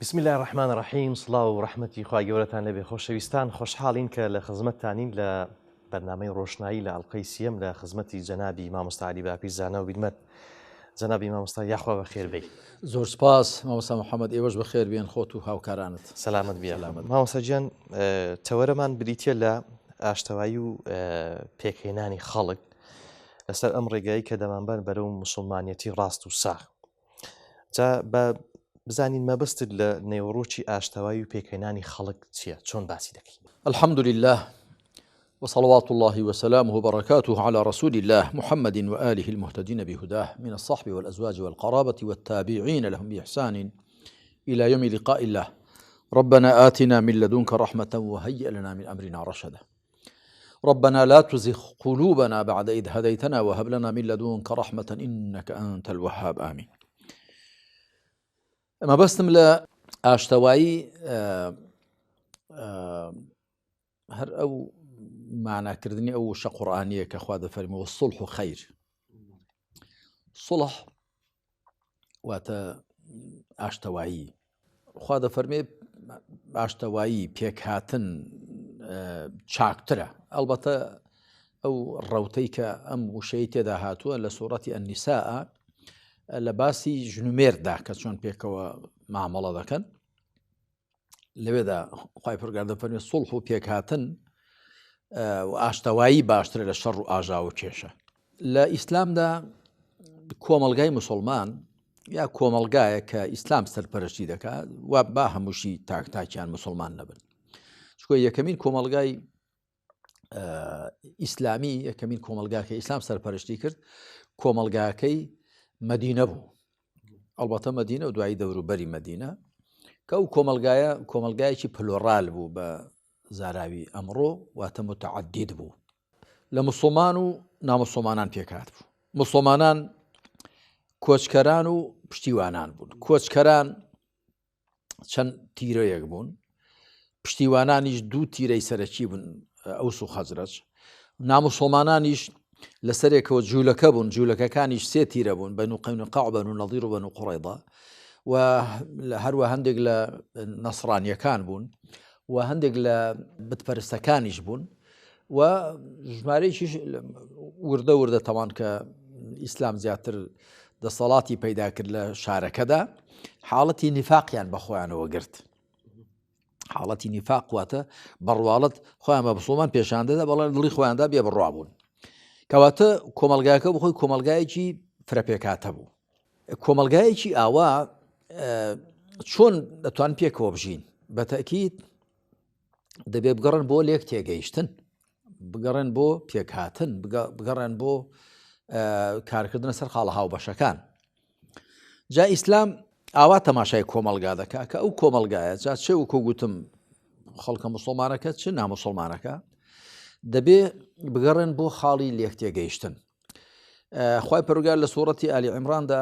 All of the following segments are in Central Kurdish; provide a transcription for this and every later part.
بسم الله الرحمن الرحیم سڵاو و ڕەحمەتی خوای گەورەتان لەبێ خۆشەویستان خۆشحاڵین کە لە خزمەتتانین لە بەرنامەی ڕۆشنایی لە ئەڵقەی سیەم لە خزمەتی جەنابی مامۆستا عەلی باپیرزانە و بیدمەت جەنابی مامۆستا یاخوا بەخێر بێی. زۆر سپاس مامۆستا محەممەد ئێوەش بەخێر بێن خۆت و هاوکارانت سەلامت بێ. مامۆستا گیان تەوەرەمان بریتە لە ئاشتەوایی و پێکهێنانی خەڵک لەسەر ئەم ڕێگایی کە دەمانبەر بەرەو موسڵمانیەتی ڕاست و ساغ. جا بە بزانین مەبەستت لە نێوەڕۆکی ئاشتەوایی و پێکهێنانی خەڵک چییە؟ چۆن باسی دەکەین؟ الحمد لله وصلوات الله وسلامه وبركاته على رسول الله محمد وآله المهتدين بهداه من الصحب والأزواج والقرابة والتابعين لهم بإحسان إلى يوم لقاء الله. ربنا آتنا من لدنك رحمة وهيئ لنا من أمرنا رشدا. ربنا لا تزغ قلوبنا بعد إذ هديتنا وهب لنا من لدنك رحمة إنك أنت الوهاب. آمين. ما بستم لە ئاشتەوایی هەر ئەو معناکردنی ئەو وشە قورئانیە کە خوا دەفەرمێ والصلح خەیر. صلح واتە ئاشتەوایی. خوا دەفەرمێ ئاشتەوایی پێکهاتن چاکترە. ئەلبەتە ئەو ڕەوتەی کە ئەم وشەی تێدا هاتووە لە سوورەتی ئەنیساء لە باسی ژنومێردا کە چۆن پێکەوە مامەڵە دەکەن لەوێدا خوای پەروەردگار دەفەرمێ سڵح و پێکهاتن و ئاشتەوایی باشترە لە شەڕ و ئاژا و کێشە. لە ئیسلامدا کۆمەلگای موسڵمان یا کۆمەلگایە کە ئیسلام سەرپەرشتی دەکات و با هەمووشی تاکتاکیان موسڵمان نەبن. چکۆ یەکەمین کۆمەلگای ئیسلامی یەکەمین کۆمەلگاکە ئیسلام سەرپەرشتی کرد کۆمەلگاکەی مەدینە بوو. ئەڵبەتە مەدینە و دوایی دەوروبەری مەدینە کە ئەو کۆمەلگایەکی پلۆڕال بوو بە زاراوی ئەمڕۆ واتە متعەدید بوو. لە موسڵمان و ناموسڵمانان پێکات بوو. موسڵمانان کۆچکەران و پشتیوانان بوون. کۆچکەران چەند تیرەیەک بوون، پشتیوانانیش دوو تیرەی سەرەکی بوون ئەوس و خەزرەج. ناموسڵمانانیش لەسەرێکەوە جوولەکە بوون، جوولەکەکانیش سێ تیرە بوون، بەنو قەینوقاع و بەنو نەضیر و بەنو قوڕەیضا و هەروە هەندێک لە نەسڕانیەکان بوون و هەندێک لە بتپەرستەکانیش بوون و ژمارەیەکیش وردە وردە تەوان کە ئیسلام زیاتر دەسەڵاتی پەیدا کرد لە شارەکەدا حاڵەتی نیفاقیان بەخۆیانەوە گرت. حاڵەتی نیفاق واتە بەڕواڵەت خۆیان بە موسڵمان پیشان دەدا بەڵام دڵی خۆیاندا بێ بڕوا بوون. کەواتە کۆمەلگاکە بخۆی کۆمەلگایەکی فرەپێکاتە بوو. کۆمەلگایەکی ئاوا چۆن دەتوان پێکەوە بژین؟ بە تەکید دەبێ بگەڕن بۆ لێک تێگەیشتن، بگەڕێن بۆ پێکهاتن، بگەڕێن بۆ کارکردنە سەر خاڵە هاوبەشەکان. جا ئیسلام ئاوا تەماشای کۆمەلگا دەکا کە ئەو کۆمەلگایە جا چێ وەکو گوتم خەڵکە موسڵمانەکە چ ناموسڵمانەکە دەبێ بگەڕێن بۆ خاڵی لێک تێگەیشتن. خوای پەروەردگار لە سوورەتی ئالی عیمراندا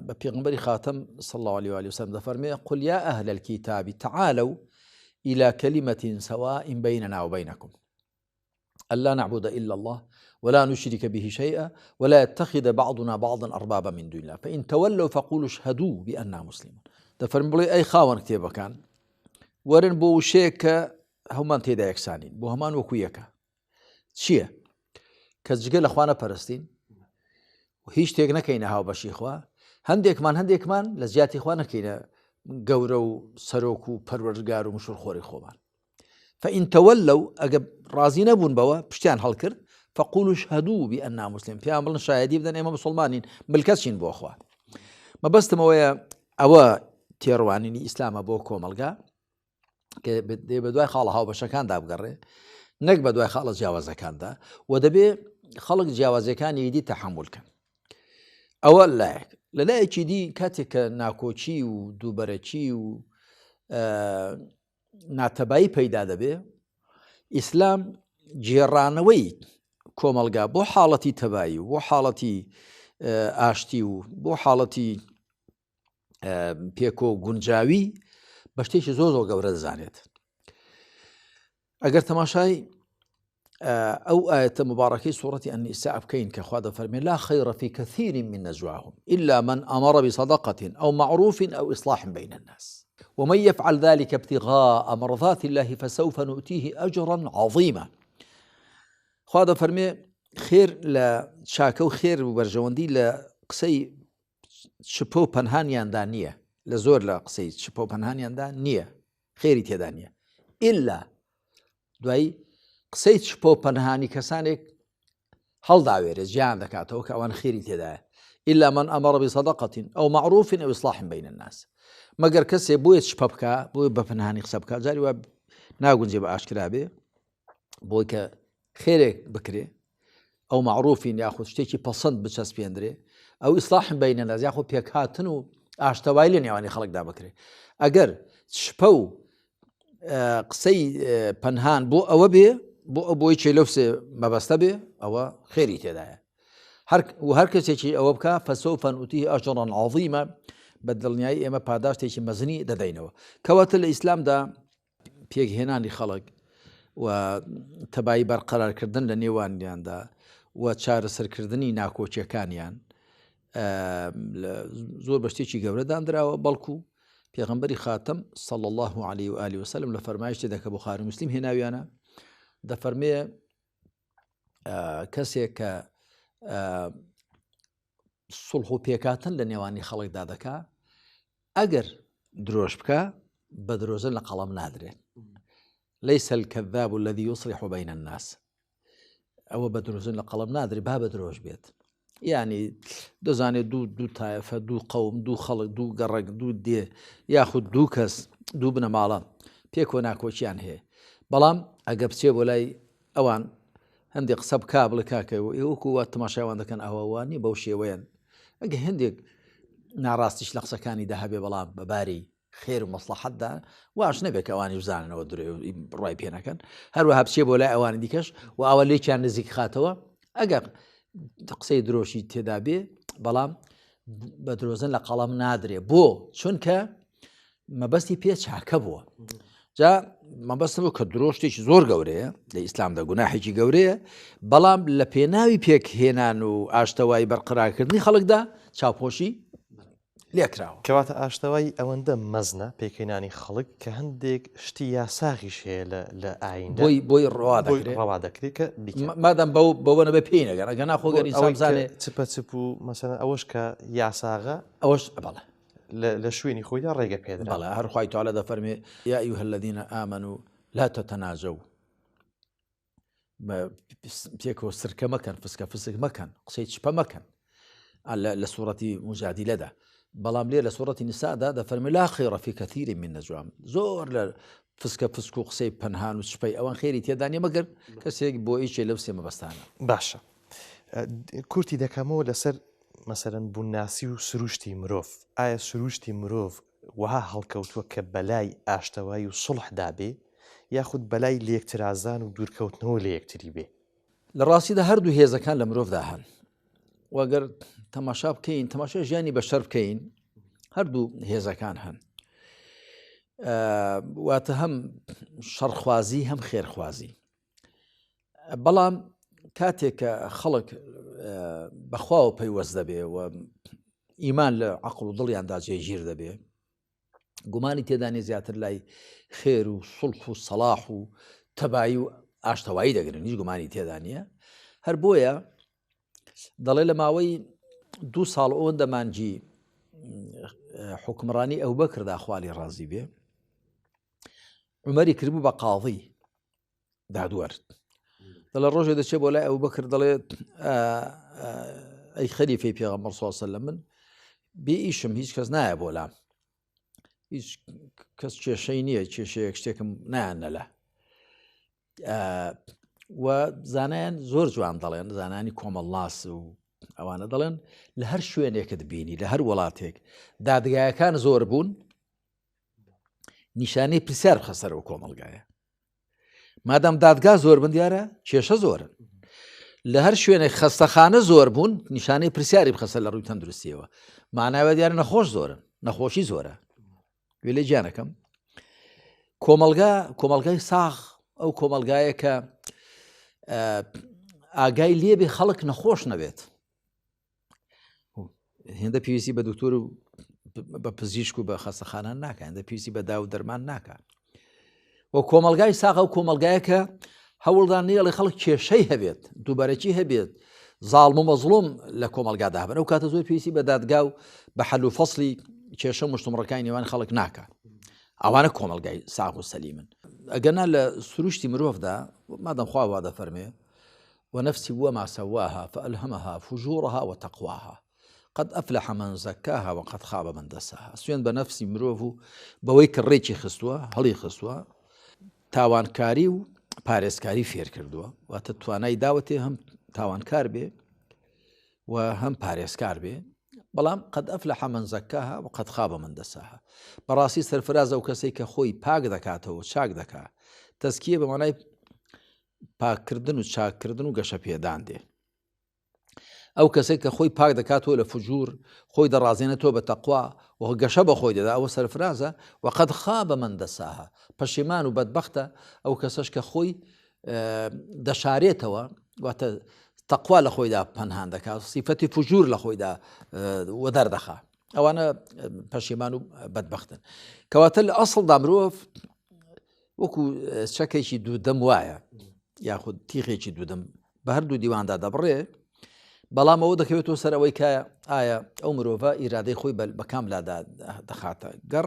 بە پێغمبەری خاتم صلی الله عليه وآله وسلم دەفەرمێ قل يا أهل الكتاب تعالوا إلى كلمة سواء بيننا وبينكم ألا نعبد إلا الله ولا نشرك به شيئا ولا يتخذ بعضنا بعضا أربابا من دون الله فإن تولوا فقولوا اشهدوا بأننا مسلمون. دەفەرمێ بڵێ ئەی خاوەن کتێبەکان وەرن بۆ وشەیەک کە هەمومان تێدا یەکسانین، بۆ هەمان وەکو یەکە. چییە؟ کە جگە لە خوا نەپەرستین و هیچ شتێک نەکەینە هاوبەشی خوا، هەندێکمان لە زیاتی خوا نەکەینە گەورە و سەرۆک و پەروەردگار و مشورخۆری خۆمان. فإن تولوا ئەگە ڕازی نەبوون بەوە پشتیان هەڵکرد فقولوا اشهدوا بأننا مسلمون، پێیان بڵن شایەدی بدەن ئێمە موسڵمانین، ملکەچین بۆ خوا. مەبەستمەوەیە ئەوە تێڕوانینی ئیسلامە بۆ کۆمەلگا کە دێ بە دوای خاڵە هاوبەشەکاندا بگەڕێ نەک بە دوای خاڵە جیاوازەکاندا و دەبێ خەڵک جیاوازەکانی دی تەحملکەن. ئەوە لایەک. لە لایەکی دی کاتێک کە ناکۆچی و دووبەرەچی و ناتەبایی پەیدا دەبێ ئیسلام جێڕانەوەی کۆمەلگا بۆ حاڵەتی تەبایی و بۆ حاڵەتی ئاشتی و بۆ حاڵەتی پێکۆ گونجاوی بە شتێکی زۆر گەورە دەزانێت. ئەگەر تەماشای أو آية مباركة سورة النساء بكين كخواد فرمي لا خير في كثير من نجواهم إلا من أمر بصدقة أو معروف أو إصلاح بين الناس ومن يفعل ذلك ابتغاء مرضات الله فسوف نؤتيه أجرا عظيما. خواد فرمي خير لا شاكو خير وبرجوندي لا قسي شبو پنهانيان دا نییە لە زۆر لە قسەی شپۆ پەنهانیاندا نییە خێری تێدا نییە ئللا دوایی قسەی شپۆ پەنهانی کەسانێک هەڵداوێرە ژیان دەکاتەوە کە ئەوان خێری تێدایە ئللا من ئەمەڕ بصدقة أو معروف أو إصلاح بين الناس مەگەر کەسێ بۆیە شپە بکە بۆی بە پەنهانی قسە بکە جاری وا ناگونجێ بە ئاشکرا بێ بۆی کە خێرێک بکرێ ئەو معروفین یاخود شتێکی پەسەند بچەسپێندرێ ئەو ئیسلاح بین الناس یاخود پێکهاتن و ئاشتەوایی لە نێوانی خەڵکدا بکرێ ئەگەر شپە و قسەی پەنهان بۆ ئەوە بێ بۆ بۆی چێلەوسێ مەبەستە بێ ئەوە خێری تێدایە هەر کەسێکی ئەوە بکە فەسەوفە نؤتیه ئەجڕا عەظیما بە دڵنیایی ئێمە پاداشتێکی مەزنی دەدەینەوە کەواتە لە ئیسلامدا پێکهێنانی خەڵک و تەبایی بەرقەرارکردن لە نێوانیاندا و چارەسەرکردنی ناکۆچیەکانیان زۆر بە شتێکی گەورە دانراوە بەڵکو پێغەمبەری خاتەم صلی الله عليه و آله وسلم لە فەرمایشتێدا کە بوخاری و موسلیم هێناویانە دەفەرمێ کەسێک کە سڵح و پێکاتن لە نێوانی خەڵکدا دەکا ئەگەر درۆژ بکە بە درۆزن لە قەڵەم نادرێت ليس الكذاب الذي يصلح بين الناس ئەوە بە درۆزن لە قەڵەم نادرێت با بە درۆژ بێت یعنی دەزانێت دوو تایفە دوو قەوم دوو خەڵک دوو گەڕک دوو دێ یاخود دوو کەس دوو بنەماڵە پێکۆ ناکۆچیان هەیە بەڵام ئەگە بچێ بۆ لای ئەوان هەندێک قسە بکا بڵێ کاکەوە ئێوەکو وا تەماشایوان دەکەن ئەوەوانی بەو شێوەیەن ئەگە هەندێک ناڕاستیش لە قسەکانی داهەبێ بەڵام بەباری خێر و مەسلحەتدا واش نەبێت ئەوانی بزاننەوە درێ ڕای پێ نەکەن هەروەها بچێ بۆ لای ئەوانی دیکەش و ئەوە لێکیان نزیک خاتەوە ئەگەر قسەی درۆشی تێدا بێ بەڵام بە درۆزن لە قەڵەم نادرێ بۆ چونکە مەبەستی پێ چاکە بووە جا مەبەستەوە کە درۆشتێکی زۆر گەورەیە لە ئیسلامدا گوناحێکی گەورەیە بەڵام لە پێناوی پێکهێنان و ئاشتەوایی بەرقەرارکردنی خەڵکدا چاوپۆشی لێکراوە کەواتە ئاشتەوایی ئەوەندە مەزنە پێکهێنانی خەڵک کە هەندێک شتی یاساغیش هەیە لە ئایندا بۆی ڕوا دەکرێت کە مادام بەوە نەبێ پێی نەگەن ئەگە ناخۆگەری سامزانێ چپە چپ و مەسەلەن ئەوەش کە یاساغە ئەوەش بەڵێ لە شوێنی خۆیدا ڕێگە پێدرا بەڵێ هەر خوای تەعالا دەفەرمێ یا ئەیها الذین ئامنوا لا تتناجوا پێکەوە سرکە مەکەن فسکە فسک مەکەن قسەی چپە مەکەن لە سوورەتی مجادیلەدا بەڵام لێ لە سوورەتی نیسادا دەفەرمێ لا خێڕە فی کەثیر من نەجواهم زۆر لە فسکە فسک و قسەی پەنهان و چپەی ئەوان خێری تێدا نیە مەگەر کەسێک بۆ ئیچێ لەو سێ مەبەستانە باشە کورتی دەکەمەوە لەسەر مەسەرەن بووناسی و سروشتی مرۆڤ ئایا سروشتی مرۆڤ وها هەڵکەوتووە کە بەلای ئاشتەوایی و سڵحدا بێ یاخود بەلای لێکترازان و دوورکەوتنەوە لە یەکتری بێ لە ڕاستیدا هەردوو هێزەکان لە مرۆڤدا هەن وەگەر تەماشا بکەین تەماشای ژیانی بەشەر بکەین هەردوو هێزەکان هەن واتە هەم شەڕخوازی هەم خێرخوازی بەڵام کاتێک کە خەڵک بەخواوە پەیوەست دەبێ و ئیمان لە عەقڵ و دڵیاندا جێگیر دەبێ گومانی تێدانی زیاتر لای خێر و سڵح و سەلاح و تەبایی و ئاشتەوایی دەگرن هیچ گومانی تێدا نییە هەر بۆیە دەڵێ لە ماوەی 2 ساڵ ئەوەندە مانجی حکمڕانی ئەوبەکردا خوالی ڕازی بێ عومەری کردبوو بە قاضی دادوەرد دەڵێ ڕۆژێ دەچێت بۆ لای ئەوبەکر دەڵێت ئەی خەلیفەی پێغەمبەر صلی الله علیه وسلم من بێ ئیشم هیچ کەس نایە بۆ لام هیچ کەس کێشەی نییە کێشەیەک شتێکم نایانەلا و زانایان زۆر جوان دەڵێن زانانی کۆمەڵناس و ئەوانە دەڵێن لە هەر شوێنێکت بینی لە هەر وڵاتێک دادگایەکان زۆر بوون نیشانەی پرسیار بخەسەرەوە کۆمەڵگایە مادام دادگا زۆر بن دیارە کێشە زۆرن لە هەر شوێنێک خەستەخانە زۆر بوون نیشانەی پرسیاری بخەسەر لە ڕووی تەندروستیەوە معناوە دیارە نەخۆش زۆرن نەخۆشی زۆرە وێ لێ گیانەکەم کۆمەلگای ساغ ئەو کۆمەلگایە کە ئاگای لێبێ خەڵک نەخۆش نەبێت هێندە پێویستی بە دکتۆر و بە پزیشک و بە خەستەخانە ناکە هێندە پێویستی بە دا و دەرمان ناکە و کۆمەلگای ساغە و کۆمەلگایە کە هەوڵدان نیەڵی خەڵک کێشەی هەبێت دووبارەکی هەبێت زاڵم و مەزڵوم لە کۆمەلگادا هەبن ئەو کاتە زۆر پێویستی بە دادگا و بە حەل و فەسڵی کێشە مشتومڕەکانی نێوان خەڵک ناکە ئەوانە کۆمەلگای ساغ و سەلیمن ئەگەنا لە سروشتی مرۆڤدا مادەم خوا وا دەفەرمێ ونفس وما سواها فألهمها فجورها وتقواها قد أفلح من زكاها وقد خاب من دساها سوێن بە نەفسی مرۆڤ و بەوەی کە ڕێکی خستووە هەڵی خستووە تاوانکاری و پارێزکاری فێر کردووە واتە توانای داوەتێ هەم تاوانکار بێ و هەم پارێزکار بێ بەڵام قد أفلح من زكاها وقد خاب من دساها بەڕاستی سەرفرازە و کەسێک کە خۆی پاک دەکاتەوە چاک دەکات تەزکیە بە مانای پاککردن و چاککردن و گەشە پێدان دێ ئەو کەسێک کە خۆی پاک دەکاتەوە لە فجور خۆی دەڕازێنێتەوە بە تەقوا و گەشە بە خۆی دەدا ئەوە سەرفرازە وقد خاب من دساها پەشیمان و بەدبەختە ئەو کەسەش کە خۆی دەشارێتەوە واتە تەقوا لە خۆیدا پەنهان دەکات سیفەتی فجور لە خۆیدا وەدەردەخا ئەوانە پەشیمان و بەدبەختن کەواتە لە ئەسڵدا مرۆڤ وەکو چەکێکی دوودەم وایە یاخود تیغێکی دوودەم بە هەردوو دیواندا دەبڕێ بەڵام ئەوە دەکەوێتەوە سەر ئەوەی کە ئایا ئەو مرۆڤە ئیرادەی خۆی بە کاملادا دەخاتە گەڕ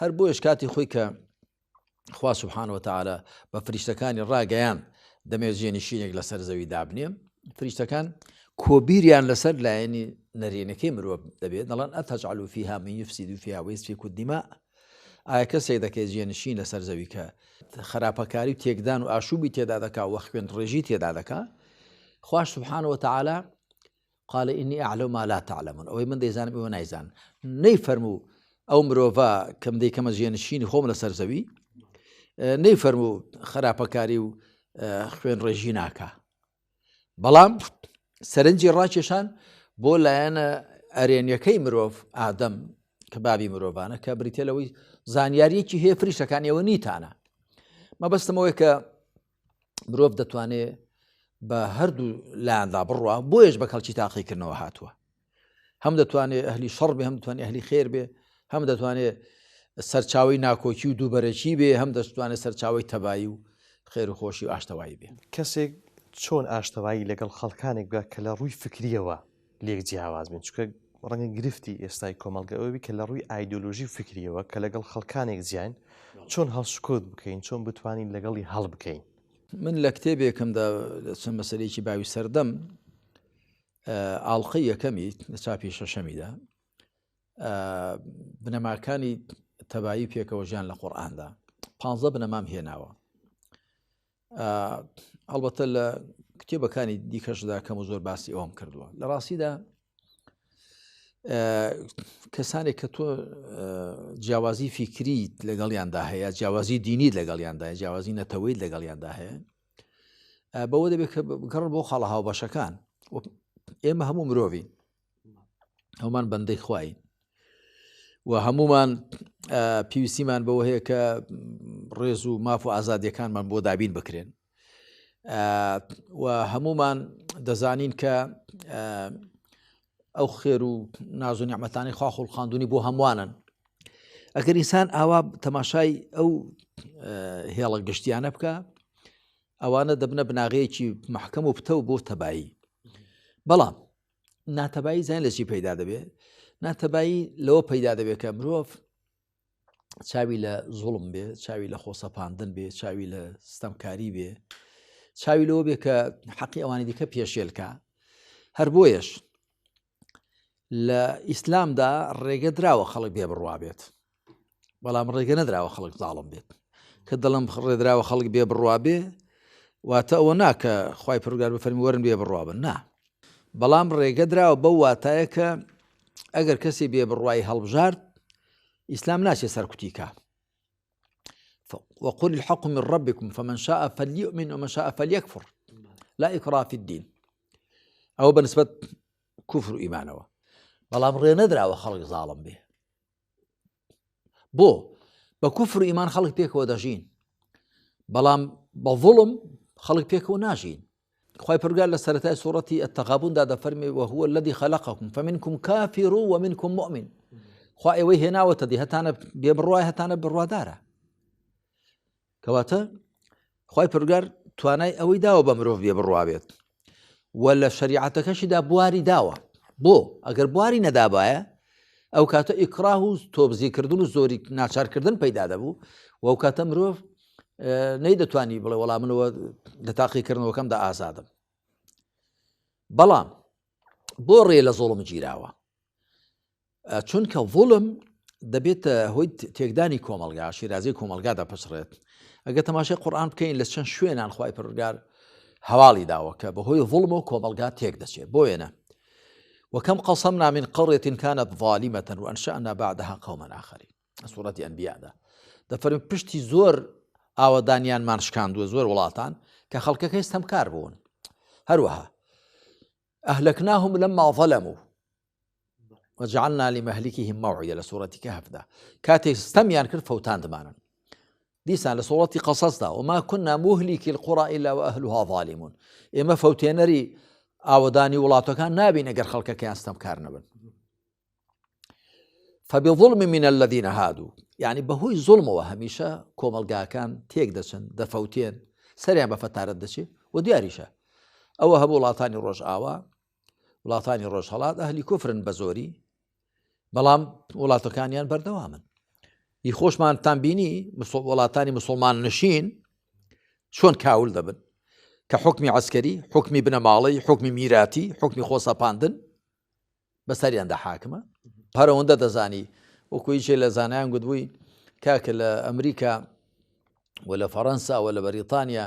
هەر بۆیش کاتی خۆی کە خوا سوبحانەوە وتەعالە بە فریشتەکانی ڕاگەیان دەمێت جێنشینێک لەسەر زەوی دابنێ فریشتەکان کۆبیریان لەسەر لایەنی نەرێنەکەی مرۆڤ دەبێت دەڵێن ئەتەجعەل فیها من یفسد فیها ویسفیک الدماء ئایا کەسێک دەکەێت جێنشین لەسەر زەوی کە خراپەکاری و تێکدان و ئاشوبی تێدا دەکا و خوێن ڕێژی تێدا دەکا خوا سبحانه وتعالى قال إني أعلم ما لا تعلمون أو من دەیزانم ئێوە نایزان نەیفەرموو ئەو مرۆڤە کەم دەیکەمە جێنشینی خۆم لەسەر زەوی نەیفەرموو خراپەکاری و خوێن ڕێژی ناکە بەڵام سەرنجی ڕاکێشان بۆ لایەنە ئەرێنیەکەی مرۆڤ ئادەم کە بابی مرۆڤانە کە بریتێ لەوەی زانیاریەکی هەیە فریشتەکانیەوە نیتانە مەبەستمەوەی کە مرۆڤ دەتوانێت بە هەردوو لایەندا بڕوە بۆیش بە کەڵکی تاقیکردنەوە هاتووە هەم دەتوانێت ئەهلی شەڕ بێ هەم دەتوانێت ئەهلی خێر بێ هەم دەتوانێت سەرچاوی ناکۆکی و دووبەرەکی بێ هەم دەتوانێت سەرچاوی تەبایی و خێر و خۆشی و ئاشتەوایی بێ کەسێک چۆن ئاشتەوایی لەگەڵ خەڵکانێک بە کە لە ڕووی فکریەوە لێک جیاواز بێن چونکە ڕەنگە گرفتی ئێستای کۆمەڵگەەوەی کە لە ڕووی ئایدۆلۆژی و فکریەوە کە لەگەڵ خەڵکانێک زیان چۆن هەڵسوکۆت بکەین چۆن بتوانین لەگەڵی هەڵ بکەین من لە کتێبێکمدا چەند مەسەلەیەکی باوی سەردەم ئاڵقەی یەکەمی لە چاپی شەشەمیدا بنەماکانی تەبایی پێکەوە ژیان لە قورئاندا 15 بنەمام هێناوە هەڵبەتە لە کتێبەکانی دیکەشدا کەم و زۆر باسی ئەوم کردووە لە ڕاستیدا کەسانێک کە تۆ جیاوازی فیکریت لەگەڵیاندا هەیە جیاوازی دینیت لەگەڵیاندا هەیە جیاوازی نەتەوەیت لەگەڵیاندا هەیە بەوە دەبێت کە گەڕ بۆ خاڵە هاوبەشەکان ئێمە هەموو مرۆڤین هەمومان بەندەی خوین و هەمومان پێویستیمان بەوە هەیە کە ڕێز و ماف و ئازادیەکانمان بۆ دابین بکرێن و هەمومان دەزانین کە ئەو خێر و ناز و نیعمەتانی خوا خوڵقاندوونی بۆ هەمووانن ئەگەر ئینسان ئاوا تەماشای ئەو هێڵە گشتیانە بکە ئەوانە دەبنە بناغەیەکی محکەم و پتە و بۆ تەبایی بەڵام ناتەبایی زان لە چی پەیدا دەبێت ناتەبایی لەوە پەیدا دەبێت کە مرۆڤ چاوی لە زوڵم بێ چاوی لە خۆسەپاندن بێ چاوی لە ستەمکاری بێ چاوی لەوە بێ کە حەقی ئەوانی دیکە پێشێلکە هەر بۆیەش لە ئیسلامدا ڕێگە دراوە خەڵک بێ بڕوا بێت بەڵام ڕێگە نەدراوە خەڵک زاڵم بێت کە دڵم ڕێدراوە خەڵک بێ بڕوا بێ واتە ئەوە ناکە خوای پەروەردگار بفەرمی وەرن بێ بڕوا بن نا بەڵام ڕێگە دراوە بەو واتایە کە ئەگەر کەسی بێ بڕوای هەڵبژارد ئیسلام ناچێت سەرکوتیکە وقل الحق من ربكم فمن شاء فليؤمن ومن شاء فليكفر لا إكراه في الدين ئەوە بەنسبەت کوفر و ئیمانەوە بەڵام ڕێ نەدراوە خەڵک زاڵم بێ بۆ بە کوفر و ئیمان خەڵک پێکەوە دەژین بەڵام بە ظڵم خەڵک پێکەوە ناژین خی پرگار لە سەرەتای سوورەتی التغابوندا دەفەرمێ وهو الذي خلقكم فمنكم كافر ومنكم مؤمن خوا ئێوەی هێناوەتە دی هەتانە بێبڕوای هەتانە بڕوادارە کەواتە خی پرگار توانای ئەوەی داوە بە مرۆڤ بێ بڕوا بێت وە لە شریعەتەکەشیدا بواری داوە بۆ ئەگەر بواری نەدابایە ئەو کاتە ئیکراه و تۆبزیکردن و زۆری ناچارکردن پەیدا دەبوو و ئەو کاتە مرۆڤ نەی دەتوانی بڵێ وەڵام منەوە لە تاقیکردنەوەکەمدا ئازادم بەڵام بۆ ڕێ لە زۆڵم گیراوە چونکە ڤڵم دەبێتە هۆی تێکدانی کۆمەلگا شیرازی کۆمەلگادا پشڕێت ئەگە تەماشای قورئان بکەین لە چەند شوێنان خوای پەروەردگار هەواڵی داوە کە بەهۆی ڤڵم و کۆمەلگا تێک دەچێت بۆ وێنە وكم قصمنا من قرية كانت ظالمة وأنشأنا بعدها قوما آخرين سورة أنبياء ده فرم پشتی زۆر ئاوەدانیانمان شکاندووە زۆر وڵاتان کە خەڵکەکە هێستەمکار بوون هەروەها أهلكناهم لما ظلموا وجعلنا لمهلكهم موعدا لسورة كهف ده كاتي ستميان كرد فوتان دمانا ديسان لسورة قصص ده وما كنا مهلك القرى إلا وأهلها ظالمون إما فوتينري ئاوەدانی وڵاتەکان نابین ئەگەر خەڵکەکەیان ستەمکار نەبن فبظلم من الذين هادوا يعني بەهۆی زوڵمەوە هەمیشە کۆمەلگاکان تێک دەچن دەفەوتێن سەریان بە فەتارەت دەچێت و دیاریشە ئەوە هەبوو وڵاتانی ڕۆژئاوا وڵاتانی ڕۆژهەڵات ئەهلی کوفرن بە زۆری بەڵام وڵاتەکانیان بەردەوامن هی خۆشمانتان بینی وڵاتانی مسلمان نشین چۆن کاول دەبن کە حکمی عسکەری حکمی بنەماڵی حکمی میراتی حکمی خۆسەپاندن بەسەریاندا حاکمە هەرەوەندە دەزانی وەکویشێ لە زانایان گوتبووی کاکە لە ئەمریکا و لە فەڕەنسا و لە بەریتانیا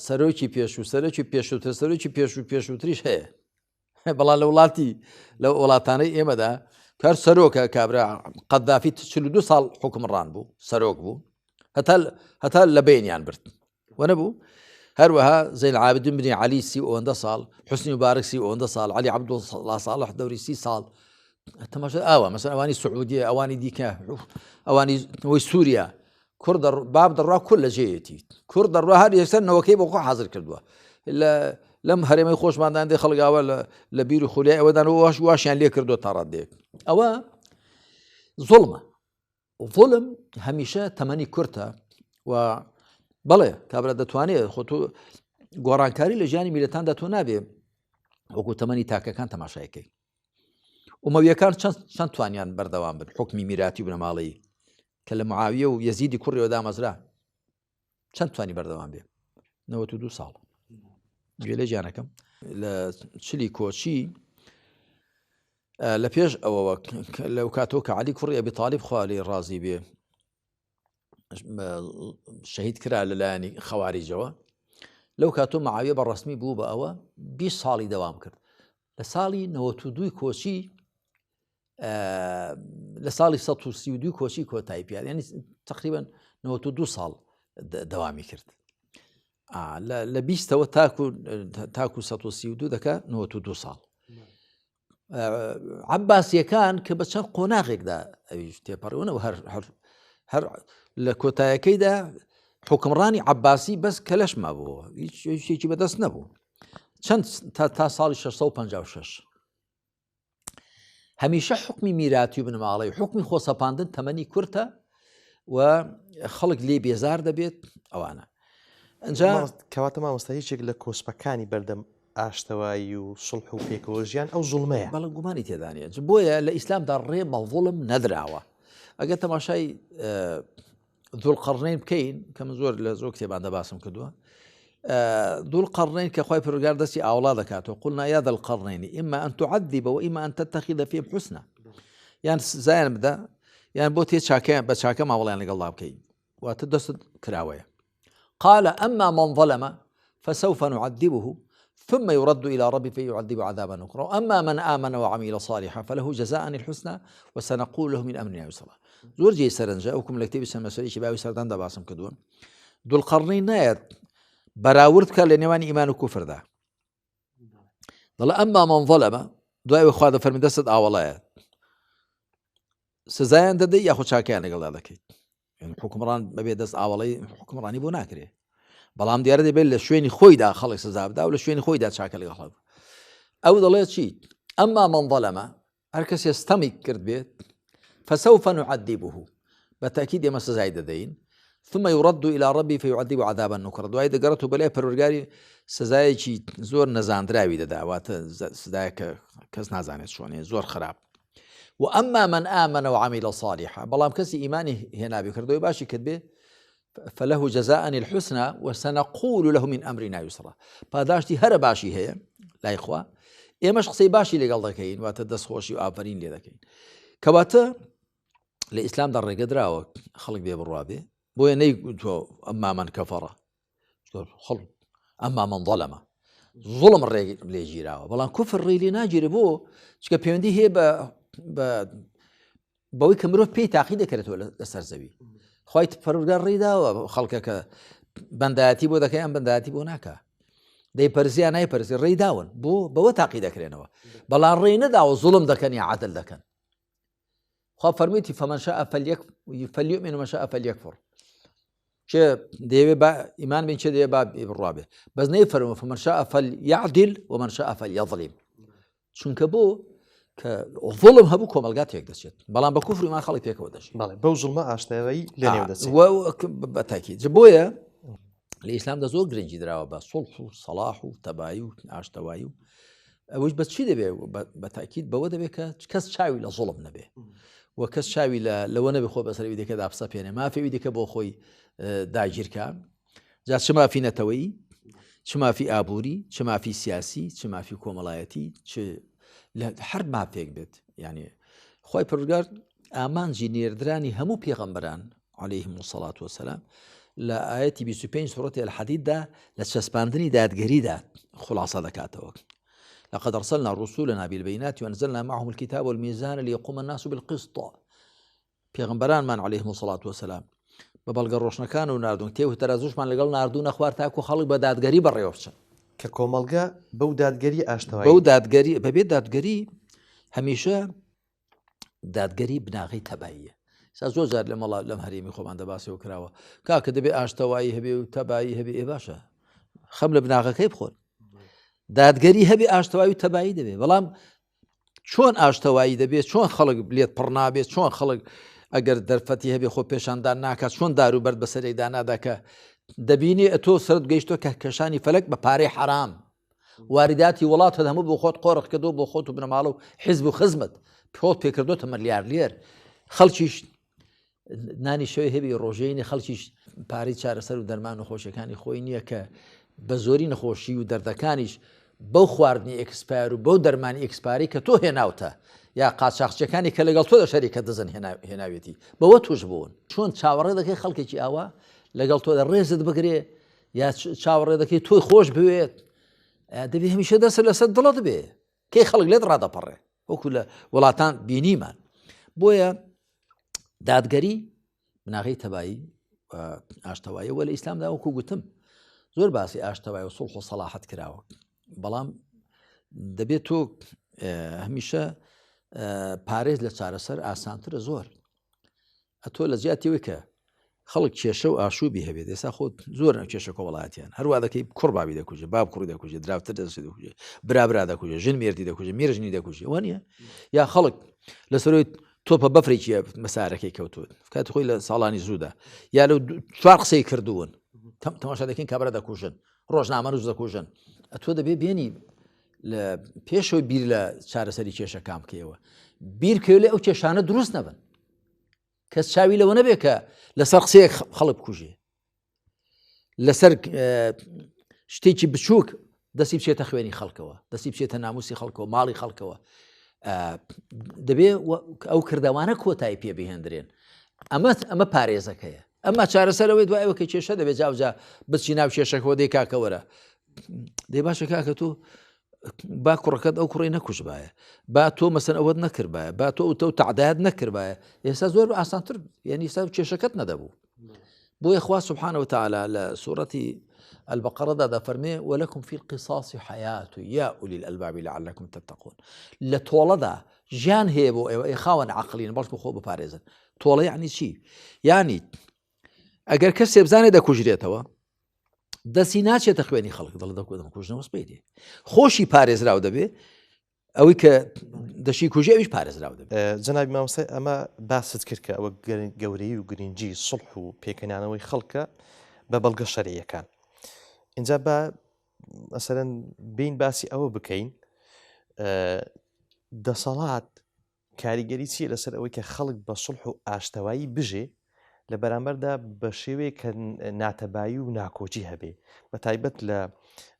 سەرۆکی پێش و سەرۆکی پێشووتر سەرۆکی پێش و پێشووتریش هەیە بەڵام لە وڵاتی لە وڵاتانەی ئێمەدا کار سەرۆکە کابرا قەدافی 42 ساڵ حکمڕان بوو سەرۆک بوو هەتا لە بینیان برد وەنەبوو هەروەها زین العابدین بنی علی 30 ساڵ حسنی مبارک 30 ساڵ علی عەبدوڵڵا ساڵح دەوری 30 ساڵ تەماشا ئاوە مەسەن ئەوانی سعودیە ئەوانی دیکە ئەوانی وەی سووریا کوڕ باب دەڕوا کول لە جێیەتی کوڕ دەڕوا هەر یەکسەر نەوەکەی بۆ خۆ حازر کردووە لەم هەرێمەی خۆشماندان دێ خەڵگاوە لە بیر و خولیای ئەوەدان واشیان لێ کردووە تا ڕادێک ئەوە زوڵمە ڤڵم هەمیشە تەمەنی کورتە و بەڵێ کابرا دەتوانێت خۆ تۆ گۆڕانکاری لە ژیانی میلەتاندا تۆ نابێ وەکو تەمەنی تاکەکان تەماشایەکەی ئومەویەکان چەند توانیان بەردەوام بن حکمی میراتی و بنەماڵەیی کە لە معاویە و یەزیدی کوڕیەوە دامەزرا چەند توانی بەردەوام بێ 92 ساڵ گوێ لێ گیانەکەم لە چلی کۆچی لە پێش ئەوەوە لەو کاتۆ کە عەلی کوڕی ئەبی تاڵیب خوا لێی ڕازی بێ شەهید کرا لەلایەنی خەواریجەوە لەو کاتۆ معاویە بەڕەسمی بوو بە ئەوە 20 ساڵی دەوام کرد لە ساڵی 92 کۆچی لە ساڵی 132 کۆچی کۆتایی پیاد ینی تقریبا 92 ساڵ دەوامی کرد لە 20ەوە تاکو 132 دەکات 92 ساڵ عەباسیەکان کە بە چەند قۆناغێکدا ئەویش تێپەڕەوەنەوە هەر لە کۆتایەکەیدا حکمڕانی عەباسی بەس کەلەش مابووە هیچێکی بەدەست نەبوو چەند تا ساڵی 656 هەمیشە حکمی میراتی و بنەماڵەی حکمی خۆسەپاندن تەمەنی کورتە و خەڵک لێ بێزار دەبێت ئەوانە ئەنجا کەواتە مامۆستا هیچێک لە کۆسپەکانی بەردەم ئاشتەوایی و سڵح و پێکەوەژیان ئەو زوڵمەیە بەڵام گومانی تێدانێت بۆیە لە ئیسلامدا ڕێ مەڤڵم نەدراوە ئەگەر تەماشای ذوالقەرنەین بکەین کە من زۆر لە زۆر کتێباندا باسم کردووە ذوالقەرنەین کە خوای پەروەردگار دەستی ئاوڵا دەکاتەوە قولنا یا ذا القەرنەین ئیما ئەن تعذب وئیما ئەن تتخذ فیهم حسنا یان زایان بدە یان بۆ تێ بە چاکە ماوەڵیان لەگەڵ بکەین واتە دەستت کراوەیە قال أما من ظلم فسوف نعذبه ثم يرد إلى ربه فيعذب عذابا نكرا أما من آمن وعمل صالحا فله جزاء الحسنى وسنقول له من أمرنا يسرا زۆر جێی سەرنجە ئەوکم لە کتێبی سەرمەسەریی باوی سەردان دەباسم کردووە دوولقەرنەی نایەت بەراورد بکە لە نێوانی ئیمان و کوفردا دەڵێ ئەمما من ظلمە دوای خوا دەفەرمی دەستت ئاوەڵایە سزایان دەدەی یاخۆ چاکیان لەگەڵدا دەکەیت حکمڕان بەبێ دەست ئاوەڵەی حکمڕانی بۆ ناکرێ بەڵام دیارە دەبێت لە شوێنی خۆیدا خەڵک سزا بدا و لە شوێنی خۆیدا چاکە لەگەڵ خەڵک ئەو دەڵێت چی ئەمما من ظلم هەر کەسێ ستەمی کرد بێت فسوف نعذبه بەتاکید ئێمە سزای دەدەین ثم يرد إلى ربي فيعذب عذابا نكرا دوای دەگەڕێت و بەلای پەروەردگاری سزایەکی زۆر نەزاندراوی دەدا واتە سزایە کە کەس نازانێت چۆنێ زۆر خراپ وأما من آمن وعمل صالحا بەڵام کەسی ئیمانی هێنابی کردەوەی باشی کرد بێ فله جزاء الحسنى وسنقول له من أمرنا يسرا پاداشتی هەرە باشی هەیە لای خوا ئێمەش قسەی باشی لەگەڵ دەکەین واتە دەستخۆشی و ئافرین لێ دەکەین کەواتە لە ئیسلامدا ڕێگەدراوە خەڵک بێ بڕوا بێ بۆیە نەیگوتووە ئەمما من کەفەڕە خەڵک ئەمما من ظەلەمە زوڵم ڕێ لێ گیراوە بەڵام کوفر ڕێی لێ ناگیرێ بۆ چکە پەیوەندی هەیە بەوەی کە مرۆڤ پێی تاقی دەکرێتەوە لەسەر زەوی خۆی پەروەردگار ڕێداوە خەڵکە کە بەندایەتی بۆ دەکەی ئەم بەندایەتی بۆ ناکە دەیپەرزیان نایپەرزی ڕێداون بۆ بەوە تاقی دەکرێنەوە بەڵام ڕێ نەداوە زوڵم دەکەن یا عەدل دەکەن خوا فەرموویەتی فەمەن شاء فەلیؤمن ومەن شاء فەلیەکفر چێ دەیەوێت ئیمان بێن چێ دەیەوێت با بڕوا بێ بەس نەیفەرمووە فەمەن شاء فەلیعدل ومەن شاء فەلیەظلم چونکە بۆ کە ظڵم هەبوو کۆمەلگا تێک دەچێت بەڵام بە کوفر ئیمان خەڵک پێکەوە دەچێت بەو زوڵمە ئاشتیاوایی لە نێو دەچێت بەتاکید بۆیە لە ئیسلامدا زۆر گرنگی دراوە بە سوڵح و سەلاح و تەبایی و ئاشتەوایی و ئەوەش بە چی دەبێت بەتاکید بەوە دەبێت کە کەس چاوی لە زوڵم نەبێ و کەس چاوی لەوە نەبێ خۆ بەسەری دیکە داپسە پێێنێ مافێوی دیکە بۆ خۆی داگیرکە جا چ مافی نەتەوەیی چ مافی ئابووری چ مافی سیاسی چ مافی کۆمەڵایەتی چ هەر مافێک بێت یعنی خۆی پەروەردگار ئامانجی نێردرانی هەموو پێغەمبەران عەلەیهیم الصەلاة وەسەلام لە ئایەتی 25 سورەتی الحەدیددا لە چەسپاندنی دادگەریدا خولاسە دەکاتەوە لقد أرسلنا رسولنا بالبينات وأنزلنا معهم الكتاب والميزان ليقوم الناس بالقسط پێغەمبەرانمان عەلەیهیم الصەلاة وەسەلام بە بەڵگە ڕۆشنەکان و ناردوون تێو تەرازوشمان لەگەڵ ناردوونە خوار تاکو خەڵک بە دادگەری بەڕێوە بچن کە کۆمەلگا بەو دادگەری ئاشتەوایی بەو دادگەری بەبێت دادگەری هەمیشە دادگەری بناغی تەباییە سا زۆر جار لە مەڵا لەم هەرێمی خۆمان دەباسیەوە کراوە کاکە دەبێت ئاشتەوایی هەبێ و تەبایی هەبێ ئێ باشە خەم لە بناغەکەی بخۆن دادگەری هەبێ ئاشتەوایی و تەبایی دەبێت بەڵام چۆن ئاشتەوایی دەبێت چۆن خەڵک لێت پڕ نابێت چۆن خەڵک ئەگەر دەرفەتی هەبێ خۆ پێشاندان ناکات چۆن داروبەرد بەسەرێکدا ناداکە دەبینی ئەتۆ سرت گەیشتۆ کە کەشانی فەلەک بە پارەی حرام وارداتی وڵاتە هەموو بۆ خۆت قۆڕق کردو بۆ خۆت و بنەماڵە و حیزب و خزمت خۆت پێکردوتە مەلیار لێر خەڵکیش نانی شەوێ هەبی ڕۆژەینی خەڵکیش پارەی چارەسەر و دەرمان و خۆشیەکانی خۆی نییە کە بە زۆری نەخۆشی و دەردەکانیش بەو خواردنی ئەکسپایر و بەو دەرمانی ئەکسپاری کە تۆ هێناوتە یا قاچاقچەکانی کە لەگەڵ تۆ شەریکە دەزن هێناوێتی بەوە توش بوون چۆن چاوەڕێ دەکەی خەڵکێکی ئاوا لەگەڵ تۆ ڕێزت بگرێ یا چاوەڕێ دەکەی تۆی خۆش بوێت دەبێ هەمیشە دەست لەسەر دڵت بێ کەی خەڵک لێت ڕادەپەڕێ وەکو لە وڵاتان بینیمان بۆیە دادگەری بناغی تەبایی ئاشتەوایی وە لە ئیسلامدا وەکو گوتم زۆر باسی ئاشتەوایی و سوڵح و سەلاحەت کراوە بەڵام دەبێت تۆ هەمیشە پارێز لە چارەسەر ئاسانترە زۆر ئەتۆ لە زیاتیەوەی کە خەڵک کێشە و ئاشوبی هەبێت ئێستا خۆت زۆر کێشە کۆوەڵاتیان هەروە دەکەی کوڕبابی دەکوژێ باب کوڕی دەکوژێ دراوتر دەستی دەکوژێ برابرا دەکوژێ ژن مێردی دەکوژێ مێرژنی دەکوژێ وانە یا خەڵک لەسەرۆی تۆپە بەفرێکی مەسارەکەی کەوتوت کاتی خۆی لە ساڵانی زوودا یا لە چوار قسەی کردوون تەماشا دەکەین کابرا دەکوژن ڕۆژنامە نووس دەکوژن ئەتۆ دەبێ بێنی لە پێشەوەی بیر لە چارەسەری کێشە کام بکەیەوە بیر کەوێ لێ ئەو کێشانە دروست نەبن کەس چاوی لەوە نەبێ کە لەسەر قسەیەک خەڵک بکوژێ لەسەر شتێکی بچووک دەستی بچێتە خوێنی خەڵکەوە دەستی بچێتە ناموسی خەڵکەوە ماڵی خەڵکەوە دەبێ ئەو کردەوانە کۆتایی پێ بهێندرێن ئەمە پارێزەکەیە ئەمە چارەسەرەوەی دوایەوە کە کێشە دەبێت جاوجا بچی ناو کێشەکەەوە دەی کاکەوەرە دەی باشە کاکە تۆ با کوڕەکەت ئەو کوڕی نەکوش باە با تۆ مەسەن ئەوەت نەکردبایە با تۆ ئەو تعداد نەکردبایە ئێستا زۆر ئاسانتر یعنی ئێستا کێشەکەت نەدەبوو بۆیە خوا سبحانه وتعالى لە سوورەتی البقرەدا دەفەرمێ ولكم في القصاص حياة يا أولي الألباب لعلكم تتقون لە تۆڵەدا ژیان هەیە بۆ ئێوە خاوەن عەقڵین بەڵکو خۆ بپارێزن تۆڵە یعنی چی؟ یعنی ئەگەر کەسێ بزانێ دەکوژرێتەوە دەسی ناچێتە خوێنی خەڵک دڵ دەکوێتم کوژنەوەس پێی خۆشی پارێزراو دەبێ ئەوەی کە دەشی کوژێ ئەویش پارێزراو دەبێت. جەنابی مامۆستا ئەمە باست کرد کە ئەوە گەورەی و گرنگی سڵح و پێکەنانەوەی خەڵکە بە بەڵگە شەرعیەکان. اینجا بە مەسەرەن بین باسی ئەوە بکەین دەسەڵات کاریگەری چیە لەسەر ئەوەی کە خەڵک بە سڵح و ئاشتەوایی بژێ لە بەرامبەردا بە شێوەیە کە ناتەبایی و ناکۆچی هەبێ بە تایبەت لە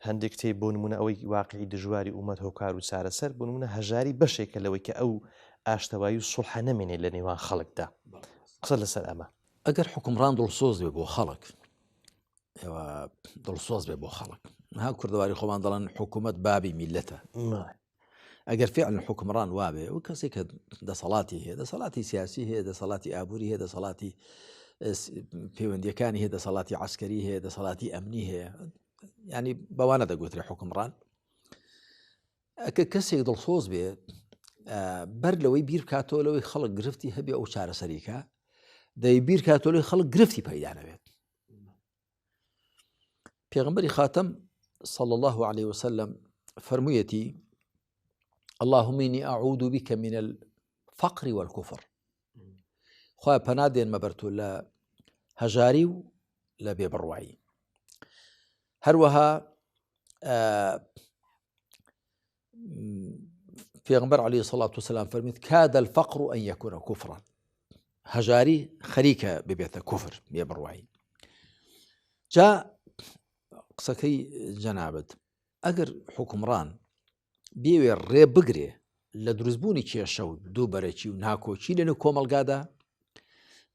هەندێک تێ بۆ نمونە ئەوەی واقعی دژواری ئومەت هۆکار و چارەسەر بۆ نمونە هەژاری بەشێکە لەوەی کە ئەو ئاشتەوایی و سڵحە نەمێنێ لە نێوان خەڵکدا. قسە لەسەر ئەمە ئەگەر حکومڕان دڵسۆز بێ بۆ خەڵک ئێوە دڵسۆز بێ بۆ خەڵک ها کوردەواری خۆمان دەڵێن حکوومەت بابی میلەتە. ئەگەر فعلا حکومڕان وابێ ئەو کەسێک کە دەسەڵاتی هەیە دەسەڵاتی سیاسی هەیە دەسەڵاتی ئابووری هەیە دەسەڵاتی پەیوەندیەکانی هەیە دەسەڵاتی عسکەری هەیە دەسەڵاتی ئەمنی هەیە ینی بەوانە دەگوترێ حکومڕان ئەکە کەسێک دڵسۆز بێت بەر لەوەی بیر کاتۆ لەوەی خەڵک گرفتی هەبێ ئەو چارەسەریکە دەی بیر کاتۆلەی خەڵک گرفتی پەیدانەوێت. پێغمبەری خاتەم صلى الله عليه وسلم فەرموویەتی اللهم إني أعوذ بك من الفقر والكفر خواه پەنا دێنمە بەر تۆ لە هەژاری و لە بێبڕوایی. هەروەها پێغمبەر عليه الصلاة والسلام فەرموویت كاد الفقر أن يكون كفرا هەژاری خەریکە ببێتە کوفر بێبڕوایی. جا قسەکەی جەنابەت ئەگەر حکومڕان بێوێ ڕێ بگرێ لە دروستبوونی کێشە و دووبەرەکی و ناکۆچی لەنێو کۆمەلگادا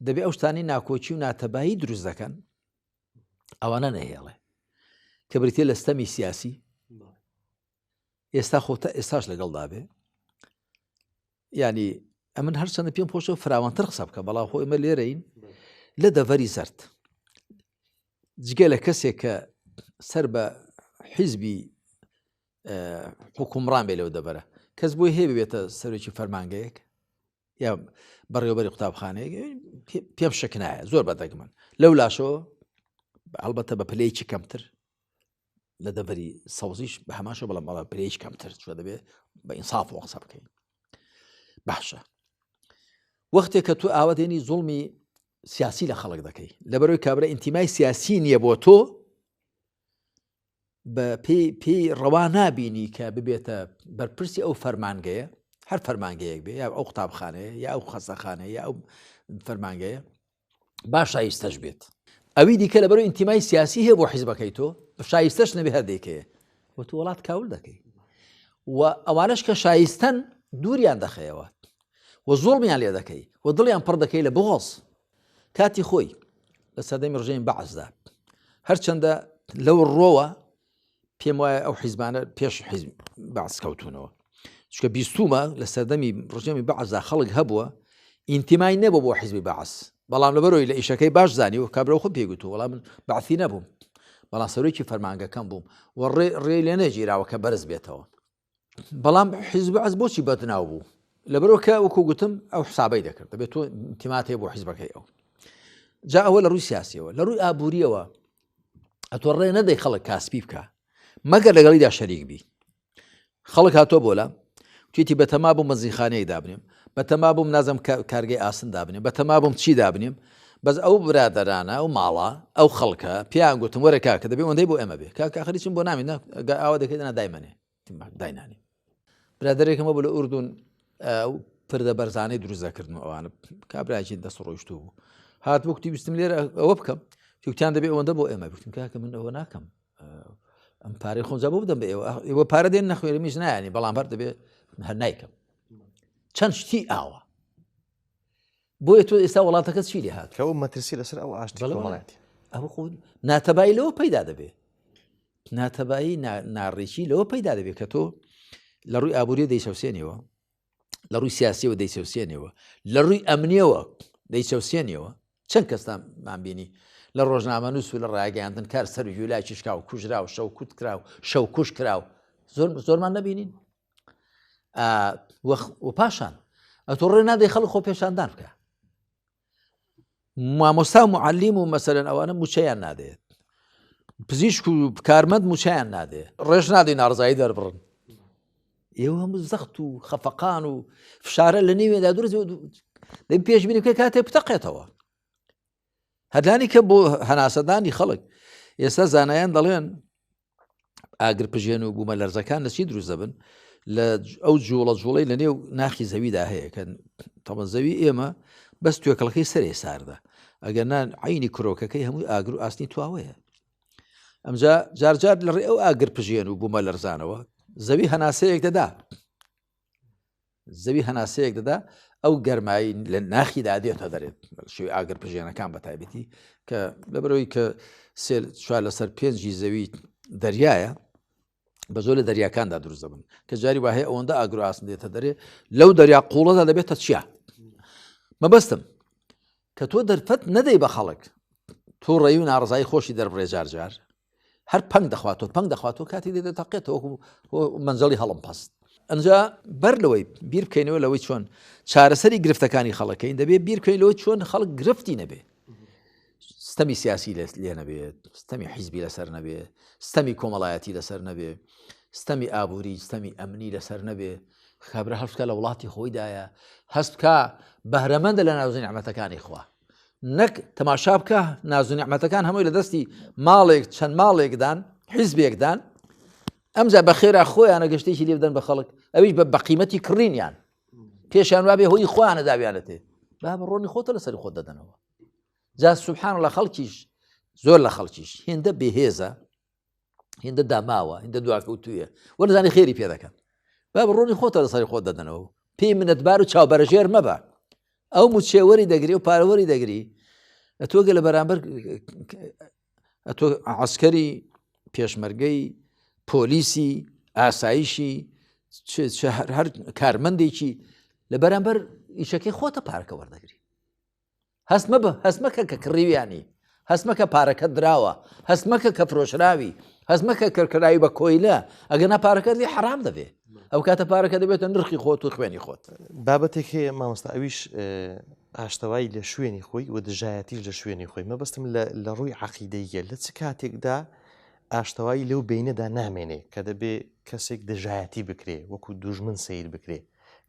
دەبێ ئەو شتانی ناکۆچی و ناتەبایی دروست دەکەن ئەوانە نەهێڵێ کە بریتێ لە ستەمی سیاسی ئێستا خۆتە ئێستاش لەگەڵدا بێ ینی ئەمن هەرچەندە پێم خۆشەوە فراوانتر قسە بکە بەڵام خۆ ئێمە لێرەین لە دەڤەری زەرد جگە لە کەسێک کە سەر بە حیزبی حکومڕان بێ لەو دەبەرە کەس بۆی هەیە ببێتە سەرۆکی فەرمانگەیەک یا بەڕێوەبەری قوتابخانەیەک پێم شەک نایە زۆر بەدەگمن لەو لاشەوە هەڵبەتە بە پلەیەکی کەمتر لە دەڤەری سەوزیش بە هەماشە بەڵام بەڵام پلەیەکی کەمتر چوە دەبێت بە ئینساف و قسە بکەین باشە. وەختێک کە تۆ ئاوە دێنی زوڵمی سیاسی لە خەڵک دەکەی لەبەرەوەی کابرا ئینتیمای سیاسی نییە بۆ تۆ بە پێی ڕەوا نابینی کە ببێتە بەرپرسی ئەو فەرمانگەیە هەر فەرمانگەیەک بێ یا ئەو قوتابخانەیە یا ئەو خەستەخانەیە یا ئەو فەرمانگەیە با شایستەش بێت ئەوی دیکە لەبەرەوەی ئینتیمای سیاسی هەیە بۆ حیزبەکەی تۆ شایستەش نەبێ هەردێکەیە بۆ تۆ وڵات کاول دەکەی و ئەوانش کە شایستەن دووریان دەخەیەوە و زۆڵمیان لێ دەکەی و دڵیان پڕ دەکەی لە بغۆز کاتی خۆی لە سەردەمی ڕژەمی بەعزدا هەرچەندە لەو ڕۆوە پێم وایە ئەو حیزبانە پێش حیزب بەعز کەوتونەوە چکە بیستومە لە سەردەمی ڕژەمی بەعزدا خەڵک هەبووە ئینتیمای نەبوو بۆ حیزبی بەعز بەڵام لەبەرەوەی لە ئیشەکەی باش زانی و کابرا خۆ پێگوتو وەڵام من بەعثی نەبووم بەڵام سەرۆکی فەرمانگەکەم بووم و ڕێ لێ نەگیراوە کە بەرز بێتەوە بەڵام حیزب بەعز بۆچی بەدناو بوو لەبەرەوە کە وەکو گوتم ئەو حسابەی دەکرد دەبێت تۆ ئینتیمات هەیە بۆ حیزبەکەی ئەو جا ئەوە لە ڕووی سیاسیەوە لە ڕووی ئابووریەوە ئەتۆ ڕێ نەدەی خەڵک کاسپی بکە مەگەر لەگەڵیدا شەریک بی خەڵک هاتۆ بۆ لە توێتی بەتەما بووم مەزیخانەیە دابنێم بەتەما بووم نازم کارگەی ئاسن دابنێم بەتەما بووم چی دابنێم بەس ئەو برادەرانە ئەو ماڵە ئەو خەڵکە پێیان گوتم وەرە کاکە دەبێ ئەوەندەی بۆ ئێمە بێ کاکە ئاخریچم بۆ نامێن ئاوا دەکەیتەنە دایمەنێ داینانی برادەرێکمە بۆ لە ئوردون پردە بەرزانەی دروست دەکردن ئەوانە کابراایکی دەست ڕۆیشتوو بوو هات وەکتی ویستم لێرە ئەوە بکەم توتیان دەبێ ئەوەندە بۆ ئێمە بکتم کاکە من ئەوە ناکەم ئەم پارەی خۆمجا بۆ بدەم بە ئێوە پارە دێن نەخوێنمیش نایانی بەڵام هەر دەبێ هەر نایکەم چەند شتی ئاوە بۆیە تۆ ئێستا وڵاتەکە چی لێ هات کە ئەو مەترسی لەسەر ئەو ئاشتی کۆمەڵایەتی ئەوە خۆ ناتەبایی لەوە پەیدا دەبێ ناتەبایی ناڕێکی لەوە پەیدا دەبێت کە تۆ لە ڕووی ئابووری دەیسەوسێنیەوە لە ڕووی سیاسیەوە دەیسەوسێنیەوە لە ڕووی ئەمنیەوە دەیسەوسێنیەوە چەند کەستانمان بینی لە ڕۆژنامە نووس و لە ڕاگەیاندن کار سەر و جوولای چشکا و کوژرا و شەو کوت کرا و شەو کوش کرا و زۆرمان نەبینین و پاشان ئەتۆ ڕێ نادەی خەڵک خۆ پێشاندان بکە مامۆستا و معەلیم و مەسەلەن ئەوانە موچەیان نادەیێت پزیشک و کارمەند موچیان نادێ ڕێژ نادەی ناڕزایی دەربڕن ئێوە هەموو زەخت و خەفەقان و فشارە لە نێوێدا دوور دەی پێشبینی بکە کاتێ بتەقێتەوە هەدانی کە بۆ هەناسەدانی خەڵک ئێستا زانایان دەڵێن ئاگرپژێن و بوومە لەرزەکان لەچی دروست دەبن لە ئەو جوڵەی لە نێو ناخی زەویدا هەیە کە تەمە زەوی ئێمە بەس توێکەڵەکەی سەرێ ساردە ئەگەر نان عینی کرۆکەکەی هەمووی ئاگر و ئاسنی تواوەیە ئەمجا جارجار لە ڕێ ئەو ئاگرپژێن و بوومە لەرزانەوە زەوی هەناسەیەک دەدا ئەو گەرمایی لە ناخیدا دێتە دەرێت شوی ئاگرپژێنەکان بە تایبەتی کە لەبەرەوەی کە سێل چوار لەسەر پێنجی زەوی دەریایە بە زۆر لە دەریاکاندا دروست دەبن کە جاری وهەیە ئەوەندە ئاگر و ئاسن دێتە دەرێ لەو دەریا قوڵەدا دەبێتە چیا مەبەستم کە تۆ دەرفەت نەدەی بە خەڵک تۆ ڕێی و ناڕزایی خۆشی دەربڕێ جارجار هەر پەنگ دەخواتەوە کاتی دێتە تەقێتەوە منجەڵی هەڵم پەست ئەنجا بەر لەوەی بیر بکەینەوە لەوەی چۆن چارەسەری گرفتەکانی خەڵەکەین دەبێت بیر بکەین لەوەی چۆن خەڵک گرفتی نەبێ ستەمی سیاسی لێ نەبێت ستەمی حیزبی لەسەر نەبێ ستەمی کۆمەڵایەتی لەسەر نەبێ ستەمی ئابووری ستەمی ئەمنی لەسەر نەبێ خابرا هەڵبکە لە وڵاتی خۆیدایە هەست بکە بەهرەمەندە لە ناوزە نیعمەتەکانی خوا نەک تەماشا بکە ناوزە نیعمەتەکان هەمووی لە دەستی ماڵێک چەند ماڵێکدان حیزبێکدان ئەمجا بە خێرا خۆیانە گەشتێکی لێ بدەن بە خەڵک ئەویش بە قیمەتی کڕینیان پێشیان وابێ هۆی خۆیانە داویانەتێ با بڕۆنی خۆتە لەسەری خۆت دەدەنەوە جا سوبحان الله خەڵکیش زۆر لە خەڵکیش هێندە بێهێزە هێندە داماوە هێندە دواکەوتویە وەرزانی خێری پێ دەکەن با بڕۆنی خۆتە لەسەری خۆت دەدەنەوە پێی منەتبار و چاوبەرژێر مەبە ئەو موچێوەری دەگری و پارەوەری دەگری ئەتۆگە لە بەرامبەر ئەتۆ عەسکەری پێشمەرگەی پۆلیسی ئاسایشی هەر کارمەندێکی لە بەرامبەر ئیشەکەی خۆتە پارەکە وەردەگری هەست مەکە کە کڕیویانی هەست مەکە پارەکە دراوە هەست مەکە کە فرۆشراوی هەست مەکە کەرکراوی بە کۆیلە ئەگەنا پارەکەت لێ حرام دەبێ ئەو کاتە پارەکە دەبێتە نرخی خۆت و خوێنی خۆت بابەتێک هەیە مامۆستا ئەویش ئاشتەوایی لە شوێنی خۆی و دژایەتیش لە شوێنی خۆی مەبەستم لە ڕووی عەقیدەیە لە چ کاتێکدا ئاشتەوایی لەو بینەدا نامێنێ کە دەبێ کەسێک دژایەتی بکرێ وەکو دوژمن سیر بکرێ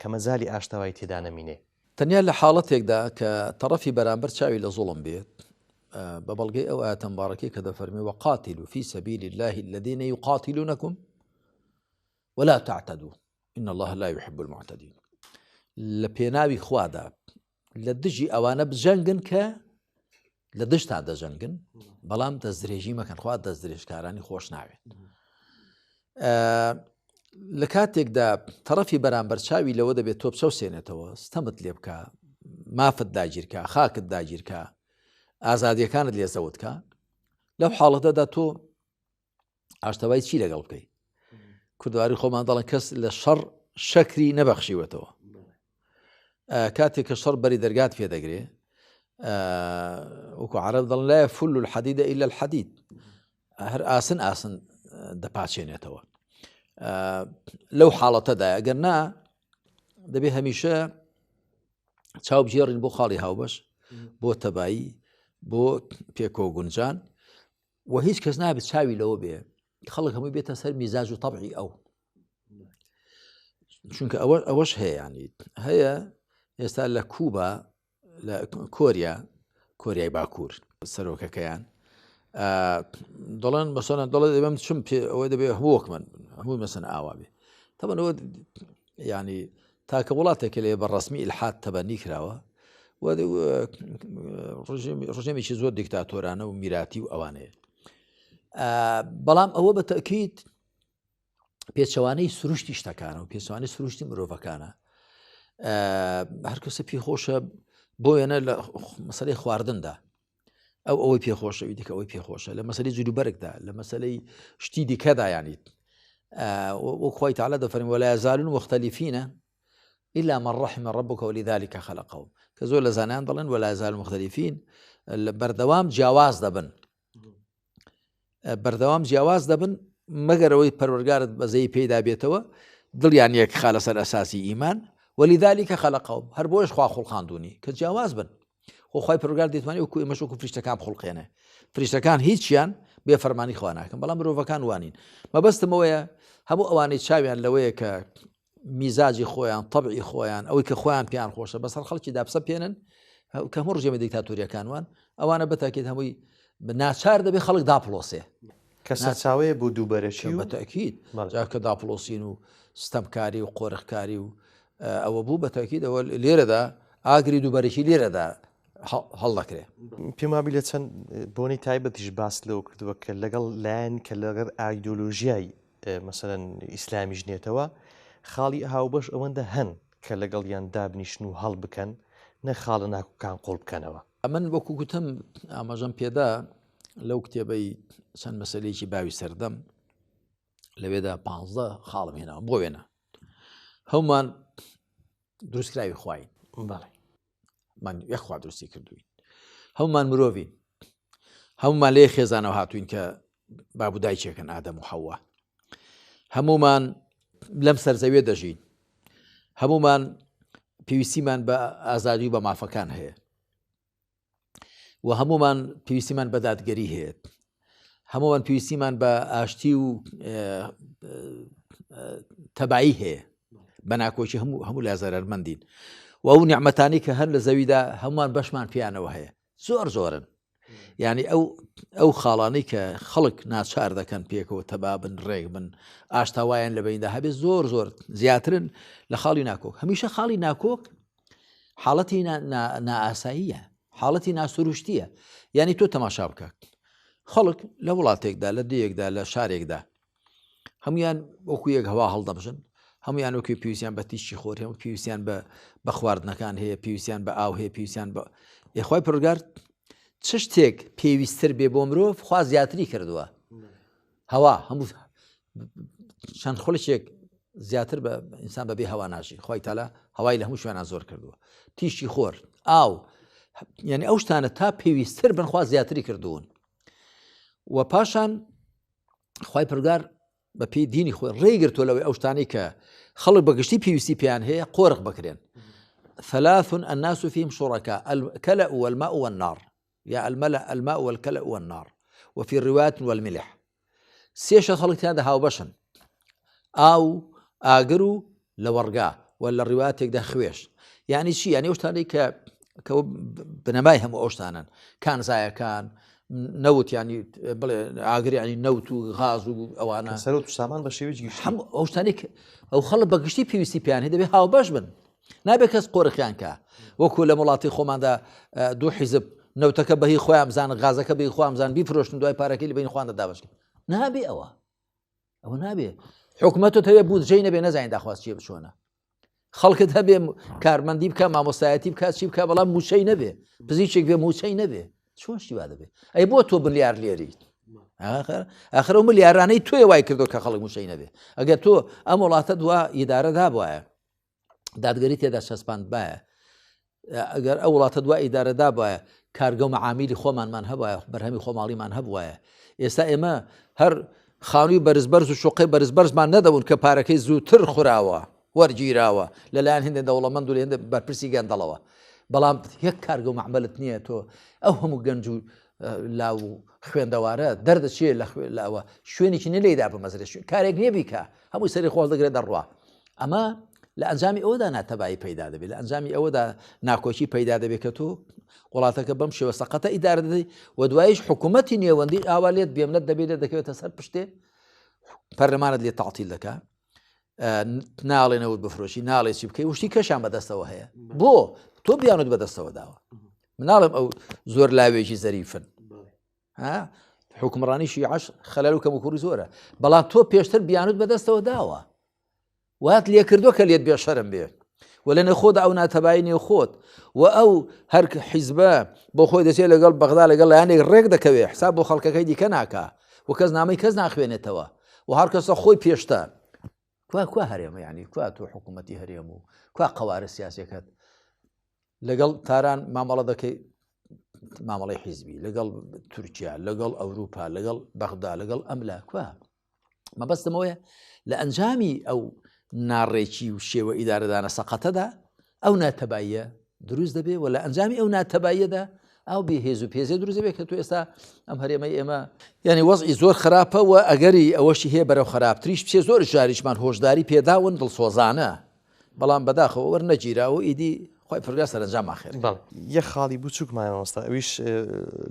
کە مەزالی ئاشتەوایی تێدا نەمینێ تەنیا لە حاڵەتێکدا کە تەڕەفی بەرامبەر چاوی لە زوڵم بێت بە بەڵگەی ئەو ئاەتە مبارەکەی کە دەفەرمێ وقاتلوا في سبيل الله الذين يقاتلونكم ولا تعتدوا إن الله لا يحب المعتدين لە پێناوی خوادا لە دژی ئەوانە بجەنگن کە لە دشتا دەژەنگن بەڵام دەستدرێژی مەکەن خوا دەستدرێژکارانی خۆش ناوێت لە کاتێکدا تەڕەفی بەرامبەر چاوی لەوە دەبێت تۆ بچە سێنێتەوە ستەمت لێ بکە مافت داگیرکە خاکت داگیرکە ئازادیەکانت لێزەوتکە لەو حاڵەتەدا تۆ ئاشتەوایی چی لەگەڵ بکەیت کوردواری خۆمان دەڵێن کەس لە شەڕ شەکری نەبەخشیوەتەوە کاتێک کە شەڕ بەری دەرگات پێدەگرێ وەکو عەرەب دەڵێن لا يفل الحديد إلا الحديد هەر ئاسن دەپاچێنێتەوە لەو حاڵەتەدا ئەگەر نا دەبێ هەمیشە چاو بژێڕین بۆ خاڵی هاوبەش بۆ تەبایی بۆ پێکۆ گونجان و هیچ کەس نابێت چاوی لەوە بێ خەڵک هەمووی بێتە سەر میزاج و تەبعی ئەو چونکە ئەوەش هەیە ینی هەیە ئێستا لە کوبا لە کۆریای باکوور سەرۆکەکەیان دەڵێن مەسەڵەن دەڵێ دەبێم چم پێ ئەوە دەبێ هەمووەک من هەمووی مەسەن ئاوا بێ تەبەن ئەوە ینی تاکە وڵاتێکە لێ بە ڕەسمی ئیلحاد تەبەنی کراوە ڕژێمێکی زۆر دیکتاتۆرانە و میراتی و ئەوانەیە بەڵام ئەوە بە تەکید پێچەوانەی سروشتی شتەکانە و پێچوانەی سروشتی مرۆڤەکانە هەر کەسە پێخۆشە بۆ وێنە لە مەسەلەی خواردندا ئەوەی پێخۆشەوی دیکە ئەوەی پێخۆشە لە مەسەلەی جلوبەرگدا لە مەسەلەی شتی دیکەدا یانیت وەخوای تەعالا دەفەرمێ ولا يزالون مختلفين إلا من رحم ربك ولذلك خلقهم کە زۆر لە زانایان دەڵێن ولا يزالون مختلفين بەردەوام جیاواز دەبن مەگەرەوەی پەروەردگارت بەزەی پێدا بێتەوە دڵیان یەک خا لەسەر ئەساسی ئیمان ولذلك خلقهم هەر بۆش خوا خوڵقاندوونی کە جیاواز بن خۆخوای پەروەردگار دەیتوانێت وەکو ئێمەش وەکو فریشتەکان بخوڵقێنێ فریشتەکان هیچیان بێ فەرمانی خوا ناکەن بەڵام مرۆڤەکان وانین مەبەستمەوەیە هەموو ئەوانەی چاویان لەوەیە کە میزاجی خۆیان تەبعی خۆیان ئەوەی کە خۆیان پێیان خۆشە بەسەر خەڵکی دابسە پێنن کە هەموو ڕژێمە دیکتاتۆریەکانوان ئەوانە بەتاکێت هەمووی ناچار دەبێت خەڵک داپڵۆسێ کە سەرچاوەیە بۆ دووبەرەشی و بەتاکید کە داپڵۆسین و ستەمکاری و قۆرخکاری و ئەوە بوو بەتاکید ئەوە لێرەدا ئاگری دووبەرەشی لێرەدا هەڵ دەکرێ پێمابی لە چەند بۆنی تایبەتیش باس لەوە کردووە کە لەگەڵ لایەن کە لەگەر ئایدۆلۆژیای مەسەرەن ئیسلامی ژنێتەوە خاڵی هاوبەش ئەوەندە هەن کە لەگەڵیان دابنیشن و هەڵ بکەن نە خاڵە ناکوکان قۆڵ بکەنەوە من وەکو گوتم ئاماژەم پێدا لەو کتێبەی چەند مەسەلەیەکی باوی سەردەم لەوێدا 15 خاڵم هێناوە بۆ وێنە هەومان دروستکراوی خوین من یەخوا دروستی کردوین هەمومان مرۆڤین هەمومان لێ خێزانەوە هاتوین کە بابودایکێکن ئادەم و حەوا هەمومان لەم سەرزەوێ دەژین هەمومان پێویستیمان بە ئازادی و بە مافەکان هەیە و هەمومان پێویستیمان بە دادگەری هەیە هەمومان پێویستیمان بە ئاشتی و تەبایی هەیە بە ناکۆچی هەموو لە زەرمەندین و ئەو نیعمەتانی کە هەر لە زەویدا هەمومان بەشمان پیانەوە هەیە زۆر زۆرن یعنی ئەو خاڵانەی کە خەڵک ناچار دەکەن پێکەوە تەبابن ڕێک بن ئاشتاوایان لە بەیندا هەبێت زۆر زۆر زیاترن لە خاڵی ناکۆک هەمیشە خاڵی ناکۆک حاڵەتی نائاساییە حاڵەتی ناسروشتیە یعنی تۆ تەماشا بکە خەڵک لە وڵاتێکدا لە دەیەکدا لە شارێکدا هەمویان وەکو یەک هەوا هەڵدەبژن هەمویان وەکوی پێویستیان بە تیشی خۆر هەموو پێویستیان بە خواردنەکان هەیە پێویستیان بە ئاو هەیە پێویستیان بە یخوای پڕگار چ شتێک پێویستتر بێ بۆ مرۆڤ خوا زیاتری کردووە هەوا هەموو چەند خۆڵێک زیاتر بە ئینسان بەبێ هەوا ناژی خی تالا هەوای لە هەموو شوێنە زۆر کردووە تیشی خۆر ئاو یعنی ئەو شتانە تا پێویستتر بنخوا زیاتری کردوون و پاشان خی پرگار بە پێی دینی خۆی ڕێگرتووە لەوەی ئەو شتانی کە خەڵک بەگشتی پێویستی پێیان هەیە قۆرق بکرێن ثلاث الناس فيهم شركاء الكلأ والماء والنار يا الماء والكلأ والنار وفي الروايات والملح سيشة خلق هذا هاو بشن أو آقرو لورقا ولا الروايات يقدر خويش يعني شيء يعني وشتاني بنمايهم وأوشتانا كان زايا كان نوت يعني آقر يعني نوت وغاز وأوانا سلوت سامان بشيء هم أوشتاني أو خلق بقشتي بي سي بيان هذا بهاو باش بن نابێ کەس قۆرخیان کە وەکو لە وڵاتی خۆماندا دوو حیزب نەوتەکە بەهی خۆیان بزان غازەکە بەهی خۆیان بزان بیفرۆشتن دوای پارەکەی لە بین خۆیان دابشکن نابێ ئەوە نابێ حکومەت هەبێ بودجەی نەبێ نەزانین داخواست چیە بچۆنە خەڵکت هەبێ کارمەندی بکە مامۆستایەتی بکات چی بکە بەڵام موچەی نەبێ پزیشێک بێ موچەی نەبێ چۆن شتیوا دەبێ ئەی بۆ تۆ بلیار لێریت ئاخر ئەو ملیارانەی تۆی وای کردو کە خەڵک موچەی نەبێ ئەگەر تۆ ئەم وڵاتە دوا ئیدارە دابوایە دادگەری تێدا شەسپاند باە ئەگەر ئەو وڵاتە دوای ئیدارەدا باە کارگە و مەعامیلی خۆمانمان هەبایە بەرهەمی خۆماڵیمان هەبوایە ئێستا ئێمە هەر خانووی بەرزبەرز و شوقی بەرزبەرزمان نەدەبوون کە پارەکەی زووتر خوراوە وەرگیراوە لەلایەن هێندە دەوڵەمەند و لە هێندە بەرپرسی گەندەڵەوە بەڵام یەک کارگە و مەعمەلت نییە تۆ ئەو هەموو گەنج و لاو خوێندەوارە دەردەچێت لەوە شوێنێکی نلێدا بمەزرێت کارێک نییە بیکە هەمووی سەری خۆڵ دەگرێت دەڕوا ئەمە لە ئەنجامی ئەوەدا ناتەبایی پەیدا دەبێت لە ئەنجامی ئەوەدا ناکۆچی پەیدا دەبێت کە تۆ وڵاتەکە بەم شێوە سەقەتە ئیدارە دەدەی و دوایش حکوومەتی نێوەندی ئاوا لێت بێمنەت دەبێت دەکەوێتە سەر پشتێ پەرلەمانت لێ تەعتیل دەکات ناڵێنەوت بفرۆشی ناڵێ چی بکەی وشتی کەشان بەدەستەوە هەیە بۆ تۆ بیانوت بەدەستەوە داوە مناڵم ئەو زۆر لاوێژی زەریفن حکومڕانیشی عەش خەلەل و کەموکوڕی زۆرە بەڵام تۆ پێشتر بیانوت بەدەستەوە داوە وات لێ کردووە کە لێت بێشەرم بێ و لە نەخۆدا ئەو ناتەبایی نێو خۆت و ئەو هەر حیزبە بۆ خۆی دەچێت لەگەڵ بەغدا لەگەڵ لایەنێک ڕێک دەکەوێت حساب بۆ خەڵکەکەی دیکە ناکا و کەس نامەی کەس ناخوێنێتەوە و هەر کەسە خۆی پێشتە کوا هەرێمە یعنی کوا تۆ حکوومەتی هەرێم و کوا قەوارە سیاسەکەت لەگەڵ تاران مامەڵە دەکەی مامەڵی حیزبی لەگەڵ تورکیا لەگەڵ ئەوروپا لەگەڵ بەغدا لەگەڵ ئەملا کوا مەبەستمەوەیە لە ئەنجامی ئەو ناڕێکی و شێوە ئیدارەدانە سەقەتەدا ئەو ناتەباییە دروست دەبێت و لە ئەنجامی ئەو ناتەباییەدا ئەو بێهێز و پێزێ دروست بێت کە تو ئێستا ئەم هەرێمەی ئێمە یعنی وەزئی زۆر خراپەوە ئەگەری ئەوەشی هەیە بەرەو خراپتریش پێ زۆر ژاریشمان هۆشداری پێداون دڵسۆزانە بەڵام بەداخەوە وەرنەگیراوە ئیدی خۆی پرگا سەرنجام ئاخر یەک خاڵی بچووکمانەوەستا ئەویش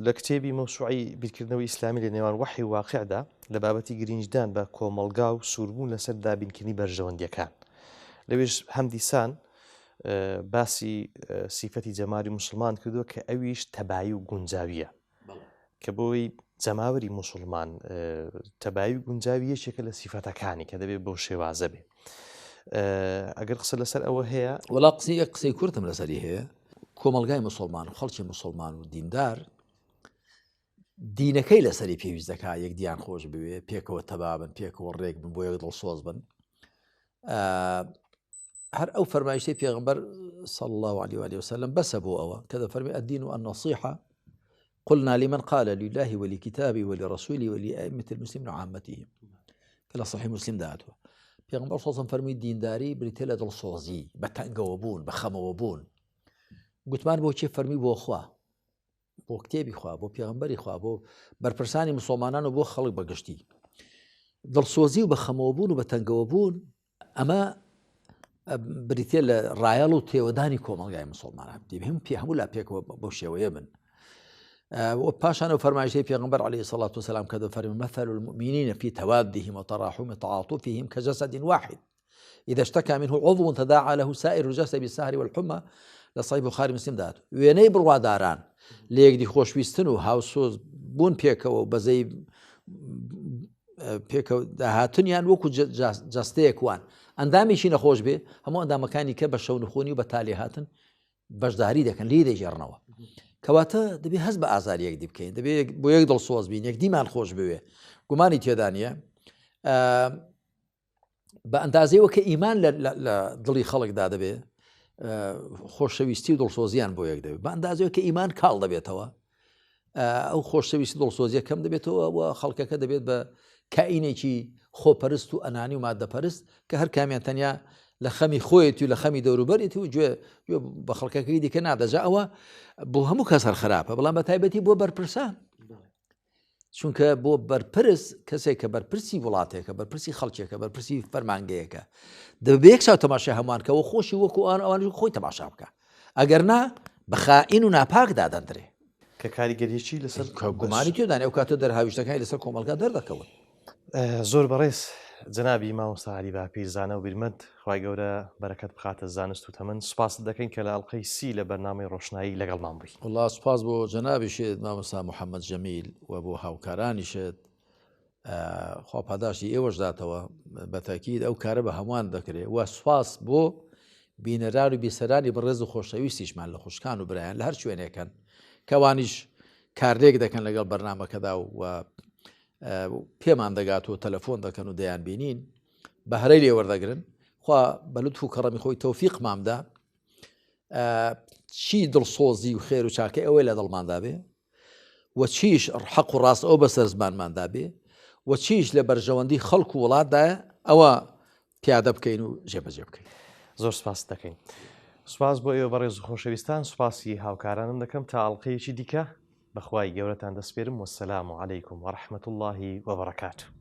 لە کتێبی مەوسوعی بیرکردنەوەی ئیسلامی لە نێوان وحی و واقعدا لە بابەتی گرنجدان بە کۆمەڵگا و سووربوون لەسەر دابینکردنی بەرژەوەندیەکان لەوێش هەم دیسان باسی سیفەتی جەمالی مسلمان کردووە کە ئەویش تەبایی و گونجاویە کە بۆی جەماوەری مسلمان تەبایی و گونجاوی یەکێکە لە سیفەتەکانی کە دەبێت بۆ شێوازە بێ ئەگەر قسە لەسەر ئەوە هەیە وڵا قسەی کورتم لەسەری هەیە کۆمەلگای مسلمان و خەڵکی مسلمان و دیندار دینەکەی لەسەری پێویست دەکات یەک دییان خۆش بوێ پێکەوە تەبابن پێکەوە ڕێک بن بۆ یەک دڵسۆز بن هەر ئەو فەرمایشتەی پێغەمبەر صلى الله عليه وآله وسلم بەسە بۆ ئەوە کە دەفەرمێ الدين النصيحة قلنا لمن قال لله ولكتابه ولرسوله ولأئمة المسلمين وعامتهم كلا صحيح مسلم داتوە پێغەمبەر صلى الله عليه وسلم فەرمی دینداری بریتێ لە دڵسۆزی بە تەنگەوە بوون بە خەمەوە بوون گوتمان بۆ چێ فەرمی بۆ خوا بۆ کتێبی خوا بۆ پێغەمبەری خوا بۆ بەرپرسانی مسلمانان و بۆ خەڵک بەگشتی دڵسۆزی و بە خەمەوە بوون و بە تەنگەوە بوون ئەمە بریتێ لە ڕایەڵ و تێوەدانی کۆمەلگای مسلمانان هەم پێ هەموو لا پێکەوە بۆ شێوەیە بن پاشان و فەرمایشتەی پێغەمبەر عليه الصلاة والسلام کە دەفەرمێ مثل المؤمنين في توادهم وتراحم تعاطفهم كجسد واحد إذا اشتكى منه عضو تداعى له سائر الجسد بالسهر والحمى لصحيح البخاري مسلم دات وێنەی بڕواداران لە یەکدی خۆشویستن و هاوسۆز بوون پێکەوە بەزەی پێکەوە داهاتنیان وەکو جەستەیەکوان ئەندامیشی نەخۆش بێ هەموو ئەندامەکانی کە بە شەو نخۆنی و بە تالی هاتن بەشداری دەکەن لی دەیژێڕنەوە کەواتە دەبێ هەست بە ئازاری یەکدی بکەین دەبێت بۆ یەک دڵسۆز بین یەکدیمان خۆش بوێ گومانی تێدا نیە بە ئەندازەیەوە کە ئیمان لە دڵی خەڵکدا دەبێ خۆشەویستی و دڵسۆزیان بۆ یەک دەبێت بە ئەندازەوە کە ئیمان کاڵ دەبێتەوە ئەو خۆشەویستی دڵسۆزیە کەم دەبێتەوە و خەڵکەکە دەبێت بە کائینێکی خۆپەرست و ئەنانی و مادەپەرست کە هەر کامیان تەنیا لە خەمی خۆیەتی و لە خەمی دەوروبەرێتی و گوێ بە خەڵکەکەی دیکە نادەجا ئەوە بۆ هەموو کەس هەر خراپە بەڵام بە تایبەتی بۆ بەرپرسان چونکە بۆ بەرپرس کەسێک کە بەرپرسی وڵاتێکە بەرپرسی خەڵکێکە بەرپرسی فەرمانگەیەکە دەبێت یەک چاو تەماشای هەمووانکەەوە خۆشی وەکو ئەوان خۆی تەماشا بکە ئەگەر نا بە خائین و ناپاک دادەندرێ کە کاریگەریەکی لەسەر گومانی تێدان ئەو کاتە دەرهاویشتەکانی لەسەر کۆمەلگا دەردەکەون زۆر بەڕێز جنابی مامۆستا عەلی باپیرزانە و بیرمەند خوای گەورە بەرەکەت بخاتە زانست و تەمەن سوپاس دەکەین کە لە ئەڵقەی سی لە بەرنامەی ڕۆشنایی لەگەڵمان بووی والله سوپاس بۆ جەنابیشت مامۆستا محەممەد جەمیل و بۆ هاوکارانیشت خوا پاداشی ئێوەش داتەوە بە تاکید ئەو کارە بە هەمووان دەکرێت و سوپاس بۆ بینەران و بیسەرانی بەڕێز و خۆشەویستیشمان لە خوشکان و برایان لە هەر شوێنێکن کەوانیش کارلێک دەکەن لەگەڵ بەرنمەکەدا و پێمان دەگات و تەلەفۆن دەکەن و دەیان بینین بە هەرەی لێوەردەگرن خوا بەلوتف و کەڕەمی خۆی تەوفیق مامدا چی دڵسۆزی و خێر و چاکە ئەوەی لە دڵماندا بێ و چیش حەق و ڕاست ئەو بەسەر زمانماندا بێ و چیش لە بەرژەوەندی خەڵک و وڵاتدایە ئەوە پیادە بکەین و جێبەجێ بکەین زۆر سپاس دەکەین سپاس بۆ ئێوە بەڕێز و خۆشەویستان سوپاسی هاوکارانم دەکەم تا ئەڵقەیەکی دیکە بەخوای گەورەتان دەسپێرم وەسەلام عەلەیکم وەڕەحمەتوڵڵاهی وەبەڕەکاتوه